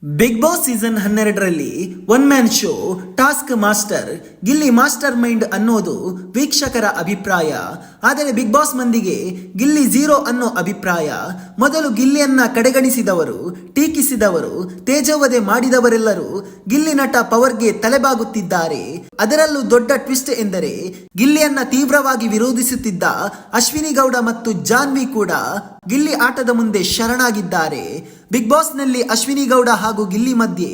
Big boss season 12ರಲ್ಲಿ one man show task master Gilli mastermind ಅನ್ನೋದು ವೀಕ್ಷಕರ ಅಭಿಪ್ರಾಯ. ಆದರೆ ಬಿಗ್ ಬಾಸ್ ಮಂದಿಗೆ ಗಿಲ್ಲಿ ಝೀರೋ ಅನ್ನೋ ಅಭಿಪ್ರಾಯ. ಮೊದಲು ಗಿಲ್ಲಿಯನ್ನ ಕಡೆಗಣಿಸಿದವರು, ಟೀಕಿಸಿದವರು, ತೇಜೋವಧೆ ಮಾಡಿದವರೆಲ್ಲರೂ ಗಿಲ್ಲಿ ನಟ ಪವರ್ಗೆ ತಲೆಬಾಗುತ್ತಿದ್ದಾರೆ. ಅದರಲ್ಲೂ ದೊಡ್ಡ ಟ್ವಿಸ್ಟ್ ಎಂದರೆ ಗಿಲ್ಲಿಯನ್ನ ತೀವ್ರವಾಗಿ ವಿರೋಧಿಸುತ್ತಿದ್ದ ಅಶ್ವಿನಿ ಗೌಡ ಮತ್ತು ಜಾನ್ವಿ ಕೂಡ ಗಿಲ್ಲಿ ಆಟದ ಮುಂದೆ ಶರಣಾಗಿದ್ದಾರೆ. ಬಿಗ್ ಬಾಸ್ ನಲ್ಲಿ ಅಶ್ವಿನಿ ಗೌಡ ಹಾಗೂ ಗಿಲ್ಲಿ ಮಧ್ಯೆ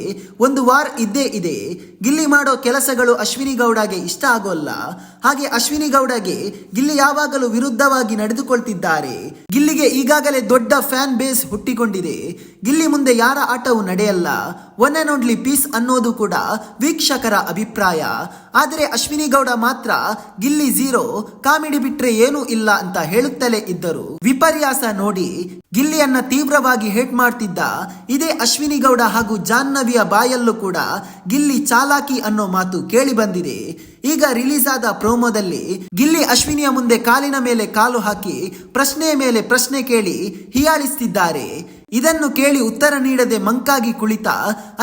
ಒಂದು ವಾರ್ ಇದ್ದೇ ಇದೆ. ಗಿಲ್ಲಿ ಮಾಡೋ ಕೆಲಸಗಳು ಅಶ್ವಿನಿ ಗೌಡಗೆ ಇಷ್ಟ ಆಗೋಲ್ಲ. ಹಾಗೆ ಅಶ್ವಿನಿ ಗೌಡಗೆ ಗಿಲ್ಲಿ ಯಾವಾಗಲೂ ವಿರುದ್ಧವಾಗಿ ನಡೆದುಕೊಳ್ತಿದ್ದಾರೆ. ಗಿಲ್ಲಿಗೆ ಈಗಾಗಲೇ ದೊಡ್ಡ ಫ್ಯಾನ್ ಬೇಸ್ ಹುಟ್ಟಿಕೊಂಡಿದೆ. ಗಿಲ್ಲಿ ಮುಂದೆ ಯಾರ ಆಟವೂ ನಡೆಯಲ್ಲ, ಒನ್ ಅಂಡ್ ಓನ್ಲಿ ಪೀಸ್ ಅನ್ನೋದು ಕೂಡ ವೀಕ್ಷಕರ ಅಭಿಪ್ರಾಯ. ಆದರೆ ಅಶ್ವಿನಿ ಗೌಡ ಮಾತ್ರ ಗಿಲ್ಲಿ ಝೀರೋ, ಕಾಮಿಡಿ ಬಿಟ್ರೆ ಏನೂ ಇಲ್ಲ ಅಂತ ಹೇಳುತ್ತಲೇ ಇದ್ದರು. ವಿಪರ್ಯಾಸ ನೋಡಿ, ಗಿಲ್ಲಿಯನ್ನ ತೀವ್ರವಾಗಿ ಹೇಟ್ ಮಾಡ್ತಿದ್ದ ಇದೇ ಅಶ್ವಿನಿ ಗೌಡ ಹಾಗೂ ಜಾಹ್ನವಿಯ ಬಾಯಲ್ಲೂ ಕೂಡ ಗಿಲ್ಲಿ ಚಾಲಾಕಿ ಅನ್ನೋ ಮಾತು ಕೇಳಿ ಬಂದಿದೆ. ಈಗ ರಿಲೀಸ್ ಆದ ಪ್ರೋಮೋದಲ್ಲಿ ಗಿಲ್ಲಿ ಅಶ್ವಿನಿಯ ಮುಂದೆ ಕಾಲಿನ ಮೇಲೆ ಕಾಲು ಹಾಕಿ ಪ್ರಶ್ನೆ ಮೇಲೆ ಪ್ರಶ್ನೆ ಕೇಳಿ ಹೀಯಾಳಿಸ್ತಿದ್ದಾರೆ. ಇದನ್ನು ಕೇಳಿ ಉತ್ತರ ನೀಡದೆ ಮಂಕಾಗಿ ಕುಳಿತ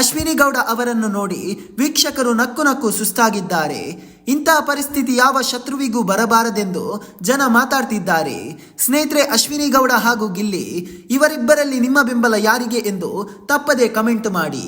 ಅಶ್ವಿನಿ ಗೌಡ ಅವರನ್ನು ನೋಡಿ ವೀಕ್ಷಕರು ನಕ್ಕು ನಕ್ಕು ಸುಸ್ತಾಗಿದ್ದಾರೆ. ಇಂತಹ ಪರಿಸ್ಥಿತಿ ಯಾವ ಶತ್ರುವಿಗೂ ಬರಬಾರದೆಂದು ಜನ ಮಾತಾಡ್ತಿದ್ದಾರೆ. ಸ್ನೇಹಿತರೆ, ಅಶ್ವಿನಿ ಗೌಡ ಹಾಗೂ ಗಿಲ್ಲಿ ಇವರಿಬ್ಬರಲ್ಲಿ ನಿಮ್ಮ ಬೆಂಬಲ ಯಾರಿಗೆ ಎಂದು ತಪ್ಪದೆ ಕಮೆಂಟ್ ಮಾಡಿ.